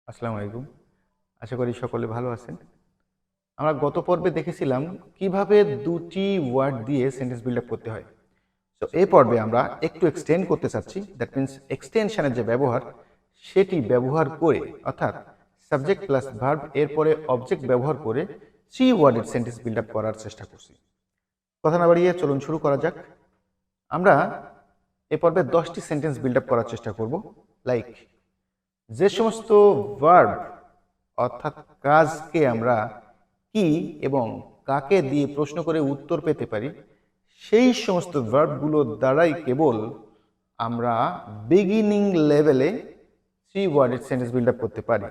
আসসালামু আলাইকুম। আশা করি সকলে ভালো আছেন। আমরা গত পর্বে দেখেছিলাম কিভাবে দুটি ওয়ার্ড দিয়ে সেন্টেন্স বিল্ড আপ করতে হয়। তো এই পর্বে আমরা একটু এক্সটেন্ড করতে চাচ্ছি। দ্যাট মিন্স এক্সটেনশনের যে ব্যবহার সেটি ব্যবহার করে, অর্থাৎ সাবজেক্ট প্লাস ভার্ব এরপরে অবজেক্ট ব্যবহার করে থ্রি ওয়ার্ডের সেন্টেন্স বিল্ড আপ করার চেষ্টা করছি। কথা না বাড়িয়ে চলুন শুরু করা যাক। আমরা এ পর্বে 10টি সেন্টেন্স বিল্ড আপ করার চেষ্টা করব। লাইক, যে সমস্ত ভার্ব অর্থাৎ কাজকে আমরা কি এবং কাকে দিয়ে প্রশ্ন করে উত্তর পেতে পারি, সেই সমস্ত ভার্বগুলোর দ্বারাই কেবল আমরা বিগিনিং লেভেলে থ্রি ওয়ার্ডের সেন্টেন্স বিল্ড আপ করতে পারি।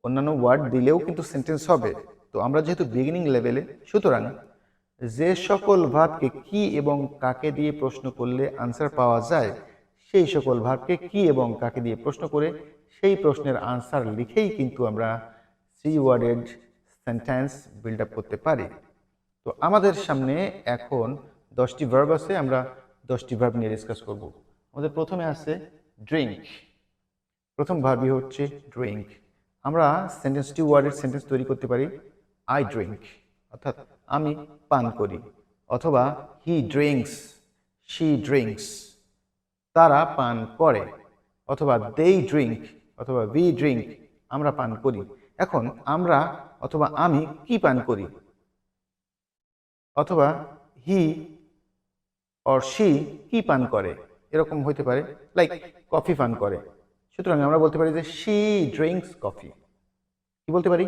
অন্যান্য ওয়ার্ড দিলেও কিন্তু সেন্টেন্স হবে। তো আমরা যেহেতু বিগিনিং লেভেলে, সুতরাং যে সকল ভার্বকে কি এবং কাকে দিয়ে প্রশ্ন করলে আনসার পাওয়া যায়, সেই সকল ভার্বকে কি এবং কাকে দিয়ে প্রশ্ন করে সেই প্রশ্নের আনসার লিখেই কিন্তু আমরা three worded sentence build up করতে পারি। তো আমাদের সামনে এখন 10টি ভার্ব আছে, আমরা 10টি ভার্ব নিয়ে ডিসকাস করব। আমাদের প্রথমে আছে ড্রিঙ্ক। প্রথম ভার্বই হচ্ছে ড্রিঙ্ক। আমরা সেন্টেন্স টু ওয়ার্ডের সেন্টেন্স তৈরি করতে পারি আই ড্রিঙ্ক, অর্থাৎ আমি পান করি, অথবা হি ড্রিঙ্কস, শি ড্রিঙ্কস, তারা পান করে, অথবা দেই ড্রিঙ্ক, অথবা উই ড্রিঙ্ক, আমরা পান করি। এখন আমরা অথবা আমি কি পান করি, অথবা হি অর শি কি পান করে, এরকম হইতে পারে। লাইক, কফি পান করে, সুতরাং আমরা বলতে পারি যে শি ড্রিঙ্কস কফি। কি বলতে পারি?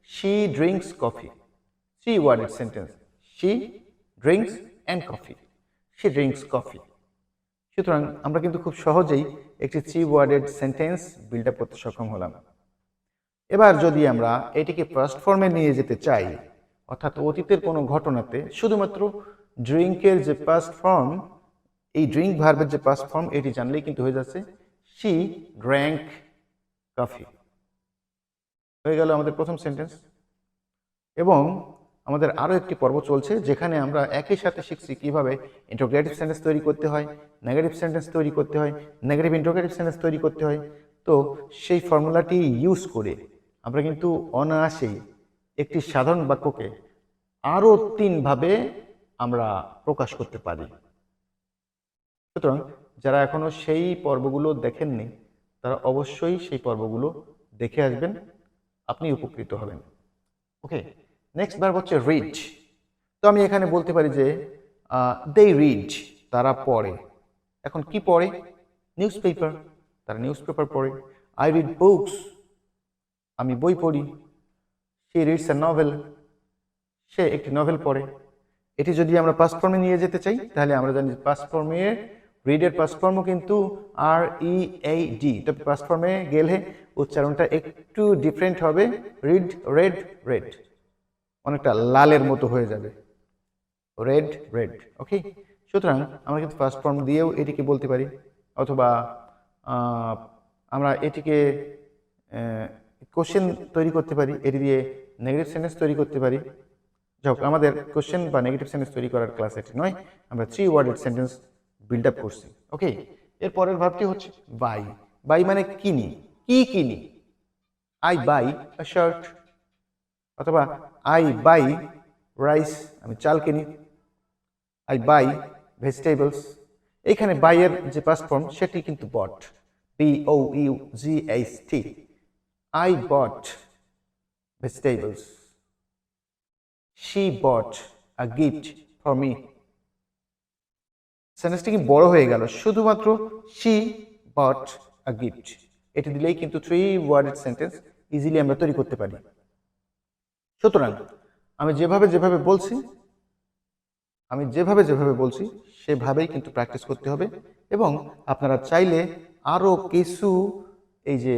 She drinks coffee. Three worded sentence, she drinks and coffee, she drinks coffee. সুতরাং আমরা কিন্তু খুব সহজেই একটি three worded sentence build up করতে সক্ষম হলাম। এবার যদি আমরা এটিকে পাস্ট ফর্মে নিয়ে যেতে চাই, অর্থাৎ অতীতের কোনো ঘটনাতে, শুধুমাত্র ড্রিঙ্কের যে পাস্ট ফর্ম, এই ড্রিঙ্ক ভার্বের যে পাস্ট ফর্ম, এটি জানলেই কিন্তু হয়ে যাচ্ছে শি ড্র্যাঙ্ক কফি। হয়ে গেল আমাদের প্রথম সেন্টেন্স। এবং আমাদের আরও একটি পর্ব চলছে যেখানে আমরা একই সাথে শিখছি কিভাবে ইন্টারোগেটিভ সেন্টেন্স তৈরি করতে হয়, নেগেটিভ সেন্টেন্স তৈরি করতে হয়, নেগেটিভ ইন্টারোগেটিভ সেন্টেন্স তৈরি করতে হয়। তো সেই ফর্মুলাটি ইউজ করে আমরা কিন্তু অনায়াসেই একটি সাধারণ বাক্যকে আরও 3ভাবে আমরা প্রকাশ করতে পারি। সুতরাং যারা এখনো সেই পর্বগুলো দেখেননি, তারা অবশ্যই সেই পর্বগুলো দেখে আসবেন, আপনি উপকৃত হবেন। ওকে, নেক্সট ভার্ব হচ্ছে রিড। তো আমি এখানে বলতে পারি যে দে রিড, তারা পড়ে। এখন কি পড়ে? নিউজ পেপার, তারা নিউজ পেপার পড়ে। আই রিড বুকস, আমি বই পড়ি। সে রিডস এ নভেল, সে একটি নভেল পড়ে। এটি যদি আমরা পাস্ট ফর্মে নিয়ে যেতে চাই, তাহলে আমরা জানি পাস্ট ফর্মে রিডের পাস্ট ফর্মও কিন্তু আর ই এ ডি, তবে পাস্ট ফর্মে গেলে উচ্চারণটা একটু ডিফারেন্ট হবে। রিড, রেড, রেড, অনেকটা লালের মতো হয়ে যাবে, রেড রেড। ওকে, সুতরাং আমরা কিন্তু ফার্স্ট ফর্ম দিয়েও এটিকে বলতে পারি, অথবা আমরা এটিকে কোশ্চেন তৈরি করতে পারি, এটি দিয়ে নেগেটিভ সেন্টেন্স তৈরি করতে পারি। যাই হোক, আমাদের কোশ্চেন বা নেগেটিভ সেন্টেন্স তৈরি করার ক্লাস এটি নয়, আমরা three worded sentence build up করছি। ওকে, এর পরের ভাবটি হচ্ছে বাই। বাই মানে কিনি, কি কিনি? আই বাই আ শার্ট, অথবা আই বাই রাইস, আমি চাল কিনি। আই বাই ভেজিটেবলস, এইখানে বাইয়ের যে পাস্ট ফর্ম সেটি কিন্তু bought, BOUGHT। I bought vegetables, she bought a gift for me. সেন্টেন্সটি কি বড় হয়ে গেল? শুধুমাত্র শি বট আ গিফট, এটি দিলেই কিন্তু থ্রি ওয়ার্ডেড সেন্টেন্স ইজিলি আমরা তৈরি করতে পারি। সুতরাং আমি যেভাবে যেভাবে বলছি সেভাবেই কিন্তু প্র্যাকটিস করতে হবে। এবং আপনারা চাইলে আরও কিছু এই যে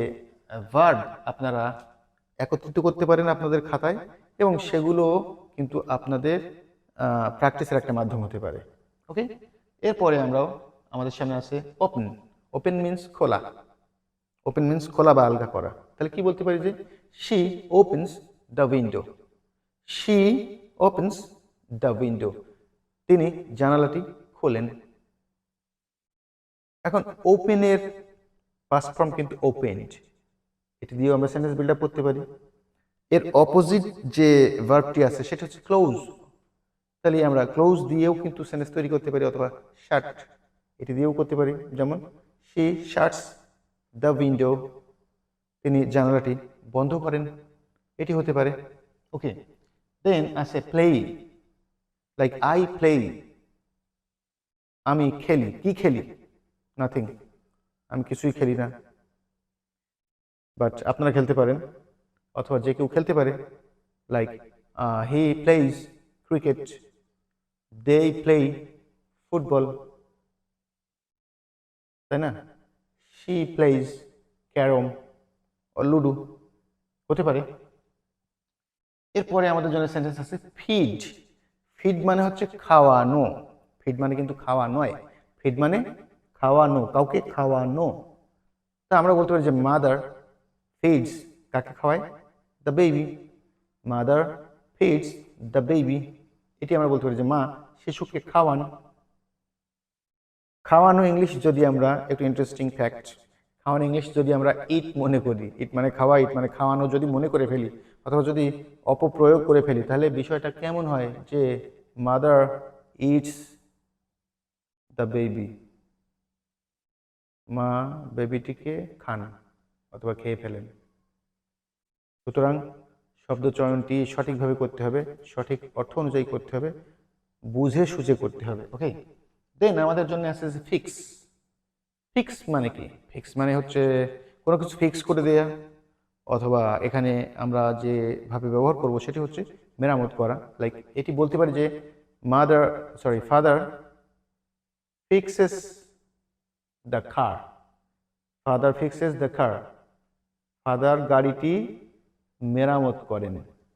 ভার্ব আপনারা একত্রিত করতে পারেন আপনাদের খাতায়, এবং সেগুলো কিন্তু আপনাদের প্র্যাকটিসের একটা মাধ্যম হতে পারে। ওকে, এরপরে আমরাও আমাদের সামনে আছে ওপেন। ওপেন মিন্স খোলা, ওপেন মিন্স খোলা বা আলগা করা। তাহলে কি বলতে পারি যে she opens the window, she opens the window, তিনি জানালাটি খোলেন। এখন ওপেনের পাস্ট ফর্ম কিন্তু ওপেনড, এটি দিয়েও আমরা সেন্টেন্স বিল্ড আপ করতে পারি। এর অপোজিট যে ভার্বটি আছে সেটা হচ্ছে ক্লোজ, তাহলে আমরা ক্লোজ দিয়েও কিন্তু সেন্টেন্স তৈরি করতে পারি, অথবা শাট এটি দিয়েও করতে পারি। যেমন শি শাটস দ্য উইন্ডো, তিনি জানালাটি বন্ধ করেন, এটি হতে পারে। ওকে, দেন আসে প্লে, লাইক আই প্লে, আমি খেলি। কি খেলি? নাথিং, আমি কিছুই খেলি না, বাট আপনারা খেলতে পারেন, অথবা যে কেউ খেলতে পারে, like he plays cricket, they play football, তাই না? শি প্লেজ ক্যারম ও লুডো, হতে পারে। এরপরে আমাদের জন্য সেন্টেন্স আছে ফিড। ফিড মানে হচ্ছে খাওয়ানো। ফিড মানে কিন্তু খাওয়া নয়, ফিড মানে খাওয়ানো, কাউকে খাওয়ানো। তা আমরা বলতে পারি যে মাদার ফিডস, কাকে খাওয়ায়? The baby. Mother feeds the baby, এটি আমরা বলতে পারি যে মা শিশুকে খাওয়ান। খাওয়ানো ইংলিশ যদি আমরা একটু ইন্টারেস্টিং ফ্যাক্ট, খাওয়ানো ইংলিশ যদি আমরা ইট মনে করি, ইট মানে খাওয়া, ইট মানে খাওয়ানো যদি মনে করে ফেলি, অথবা যদি অপপ্রয়োগ করে ফেলি, তাহলে বিষয়টা কেমন হয় যে মাদার ইটস দ্য বেবি, মা বেবিটিকে খান অথবা খেয়ে ফেলেন। সুতরাং শব্দ চয়নটি সঠিকভাবে করতে হবে, সঠিক অর্থ অনুযায়ী করতে হবে, বুঝে সুঝে করতে হবে। ওকে, দেন আমাদের জন্য আছে ফিক্স। ফিক্স মানে কি? ফিক্স মানে হচ্ছে কোনো কিছু ফিক্স করে দেয়া, অথবা এখানে আমরা যেভাবে ব্যবহার করব সেটি হচ্ছে মেরামত করা। লাইক এটি বলতে পারি যে father fixes the car, father fixes the car, father গাড়িটি মেরামত করেন,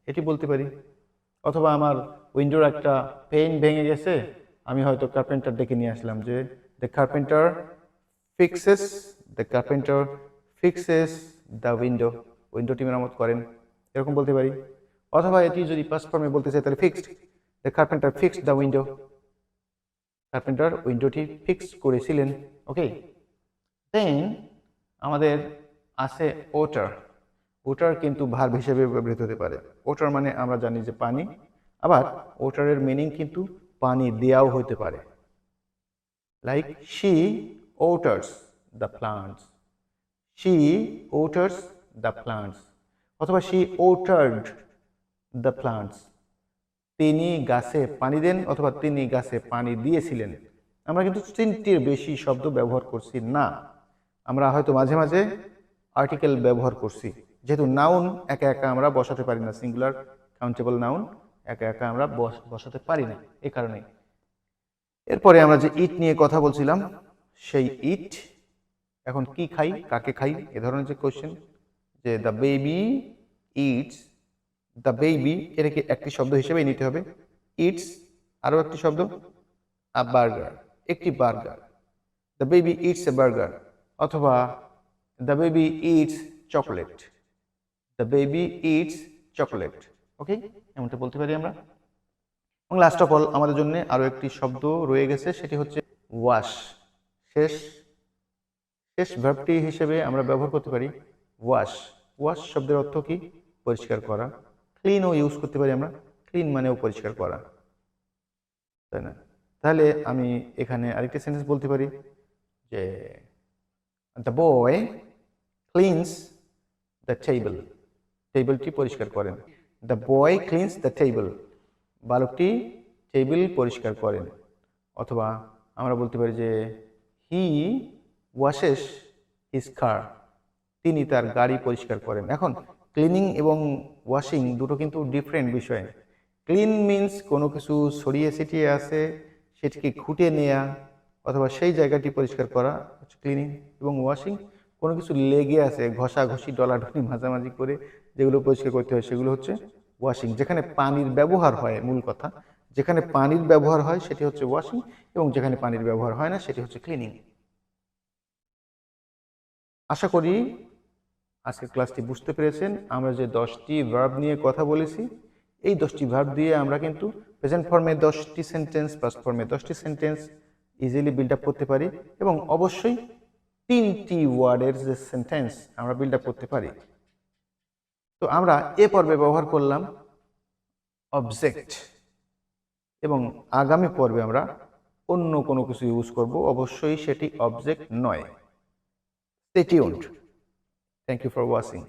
এটি বলতে পারি। অথবা আমার উইন্ডোর একটা পেন ভেঙে গেছে, আমি হয়তো কার্পেন্টার ডেকে নিয়ে আসলাম যে the carpenter fixes, the carpenter fixes the window, উইন্ডোটি মেরামত করেন, এরকম বলতে পারি। অথবা এটি যদি পাস্ট ফর্মে বলতে চাই তাহলে fixed, the carpenter fixed the window, carpenter উইন্ডোটি ফিক্স করেছিলেন। ওকে, দেন আমাদের আছে ওটার। ওটার কিন্তু ভার্ব হিসেবে ব্যবহৃত হতে পারে। ওটার মানে আমরা জানি যে পানি, আবার ওটারের মিনিং কিন্তু পানি দেয়াও হতে পারে। Like she waters the plants, she waters the plants, অথবা শি ওটার্ড দ্য প্লান্টস, তিনি গাছে পানি দেন, অথবা তিনি গাছে পানি দিয়েছিলেন। আমরা কিন্তু তিনটির বেশি শব্দ ব্যবহার করছি না, আমরা হয়তো মাঝে মাঝে আর্টিকেল ব্যবহার করছি, যেহেতু নাউন একা একা আমরা বসাতে পারি না, সিঙ্গুলার কাউন্টেবল নাউন একা একা আমরা বসাতে পারি না, এই কারণে। এরপরে আমরা যে ইট নিয়ে কথা বলছিলাম, সেই ইট এখন কি খাই, কাকে খাই, এ ধরনের যে কোয়েশ্চেন, যে the baby it's, the baby এটাকে একটি শব্দ হিসেবে নিতে হবে। ইটস আরো একটি শব্দ, আ বার্গার, একটি burger, the baby eats a burger, অথবা the baby eats chocolate, the baby eats chocolate. Okay, এমনটা বলতে পারি আমরা। এবং লাস্ট অফ অল আমাদের জন্য আরো একটি শব্দ রয়ে গেছে, সেটি হচ্ছে ওয়াশ। শেষ শেষ ভার্বটি হিসেবে আমরা ব্যবহার করতে পারি ওয়াশ। ওয়াশ শব্দের অর্থ কি? পরিষ্কার করা। ক্লিনও ইউজ করতে পারি আমরা, ক্লিন মানেও পরিষ্কার করা, তাই না? তাহলে আমি এখানে আরেকটি সেন্টেন্স বলতে পারি যে the boy cleans the table, টেবিলটি পরিষ্কার করেন। The boy cleans the table, বালকটি টেবিল পরিষ্কার করেন। অথবা আমরা বলতে পারি যে হি ওয়াশেস হিজ কার, তিনি তার গাড়ি পরিষ্কার করেন। এখন ক্লিনিং এবং ওয়াশিং দুটো কিন্তু ডিফারেন্ট বিষয়। ক্লিন মিন্স কোনো কিছু ছড়িয়ে ছিটিয়ে আছে সেটিকে খুঁটে নেয়া, অথবা সেই জায়গাটি পরিষ্কার করা হচ্ছে ক্লিনিং। এবং ওয়াশিং কোনো কিছু লেগে আছে, ঘষাঘষি ডলাডলি মাঝামাঝি করে যেগুলো পরিষ্কার করতে হয় সেগুলো হচ্ছে ওয়াশিং। যেখানে পানির ব্যবহার হয়, মূল কথা, যেখানে পানির ব্যবহার হয় সেটি হচ্ছে ওয়াশিং, এবং যেখানে পানির ব্যবহার হয় না সেটি হচ্ছে ক্লিনিং। আশা করি আজকের ক্লাসটি বুঝতে পেরেছেন। আমরা যে 10টি ভার্ব নিয়ে কথা বলেছি, এই 10টি ভার্ব দিয়ে আমরা কিন্তু প্রেজেন্ট ফর্মে 10টি সেন্টেন্স, পাস্ট ফর্মে 10টি সেন্টেন্স ইজিলি বিল্ড আপ করতে পারি, এবং অবশ্যই 3টি ওয়ার্ডের যে সেন্টেন্স আমরা বিল্ড আপ করতে পারি। তো আমরা এ পর্বে ব্যবহার করলাম অবজেক্ট, এবং আগামী পর্বে আমরা অন্য কোনো কিছু ইউজ করব, অবশ্যই সেটি অবজেক্ট নয়। Stay tuned. Thank you for watching.